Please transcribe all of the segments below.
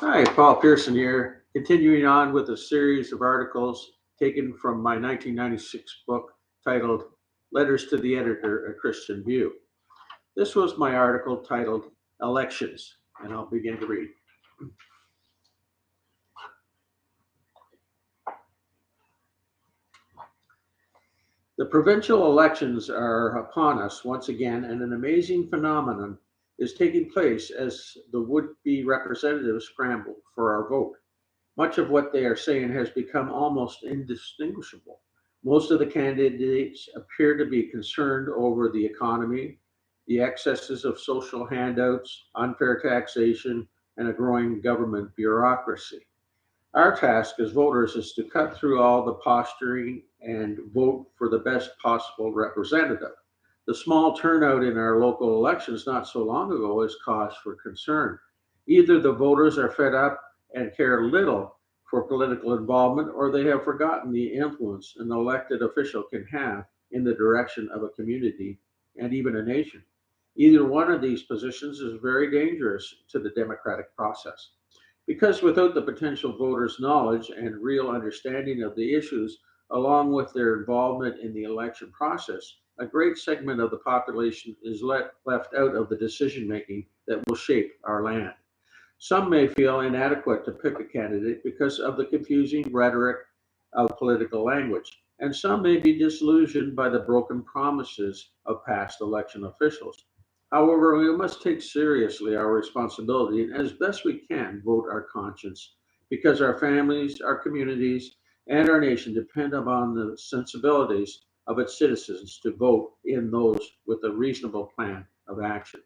Hi, Paul Pearson here, continuing on with a series of articles taken from my 1996 book titled Letters to the Editor, A Christian View. This was my article titled Elections, and I'll begin to read. The provincial elections are upon us once again, and an amazing phenomenon is taking place as the would be representatives scramble for our vote. Much of what they are saying has become almost indistinguishable. Most of the candidates appear to be concerned over the economy, the excesses of social handouts, unfair taxation, and a growing government bureaucracy. Our task as voters is to cut through all the posturing and vote for the best possible representative. The small turnout in our local elections not so long ago is cause for concern. Either the voters are fed up and care little for political involvement, or they have forgotten the influence an elected official can have in the direction of a community and even a nation. Either one of these positions is very dangerous to the democratic process. Because without the potential voters' knowledge and real understanding of the issues, along with their involvement in the election process, a great segment of the population is left out of the decision making that will shape our land. Some may feel inadequate to pick a candidate because of the confusing rhetoric of political language, and some may be disillusioned by the broken promises of past election officials. However, we must take seriously our responsibility and, as best we can, vote our conscience because our families, our communities, and our nation depend upon the sensibilities of its citizens to vote in those with a reasonable plan of action.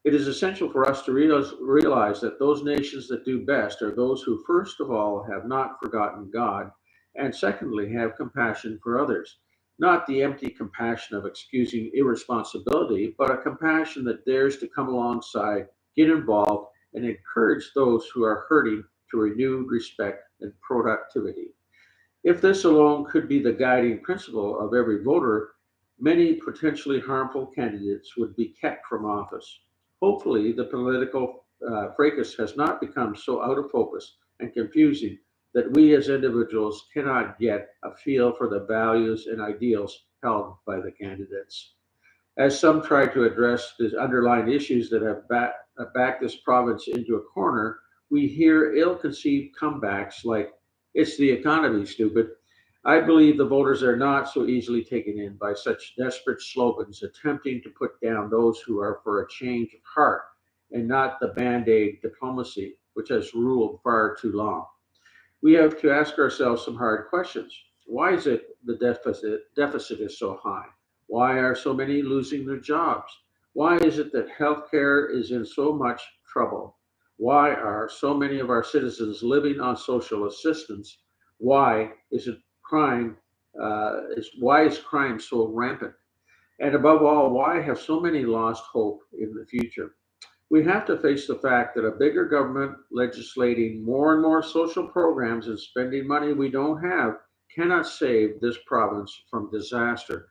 It is essential for us to realize that those nations that do best are those who, first of all, have not forgotten God, and secondly, have compassion for others. Not the empty compassion of excusing irresponsibility, but a compassion that dares to come alongside, get involved, and encourage those who are hurting to renewed respect and productivity. If this alone could be the guiding principle of every voter, many potentially harmful candidates would be kept from office. Hopefully, the political fracas has not become so out of focus and confusing that we as individuals cannot get a feel for the values and ideals held by the candidates. As some try to address the underlying issues that have backed this province into a corner, we hear ill conceived comebacks like, it's the economy, stupid. I believe the voters are not so easily taken in by such desperate slogans attempting to put down those who are for a change of heart and not the band aid diplomacy which has ruled far too long. We have to ask ourselves some hard questions. Why is it the deficit is so high? Why are so many losing their jobs? Why is it that healthcare is in so much trouble? Why are so many of our citizens living on social assistance? Why is it crime? Why is crime so rampant? And above all, why have so many lost hope in the future? We have to face the fact that a bigger government legislating more and more social programs and spending money we don't have cannot save this province from disaster.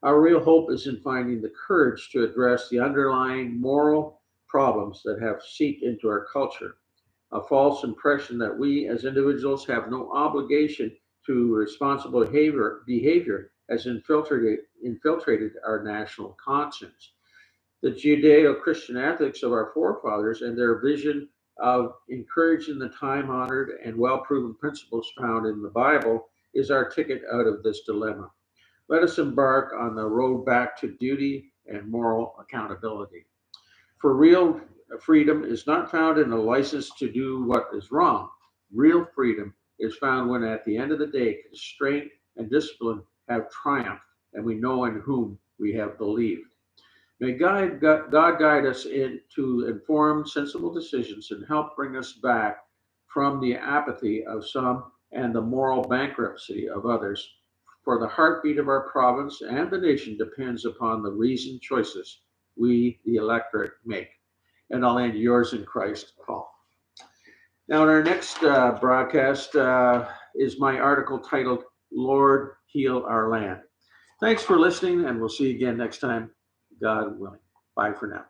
Our real hope is in finding the courage to address the underlying moral problems that have seeped into our culture. A false impression that we as individuals have no obligation to responsible behavior has infiltrated our national conscience. The Judeo Christian ethics of our forefathers and their vision of encouraging the time honored and well proven principles found in the Bible is our ticket out of this dilemma. Let us embark on the road back to duty and moral accountability. For real freedom is not found in a license to do what is wrong. Real freedom is found when, at the end of the day, constraint and discipline have triumphed and we know in whom we have believed. May God guide us into informed, sensible decisions and help bring us back from the apathy of some and the moral bankruptcy of others. For the heartbeat of our province and the nation depends upon the reasoned choices we, the electorate, make. And I'll end yours in Christ, Paul. Now, in our next broadcast is my article titled, Lord, Heal Our Land. Thanks for listening, and we'll see you again next time, God willing. Bye for now.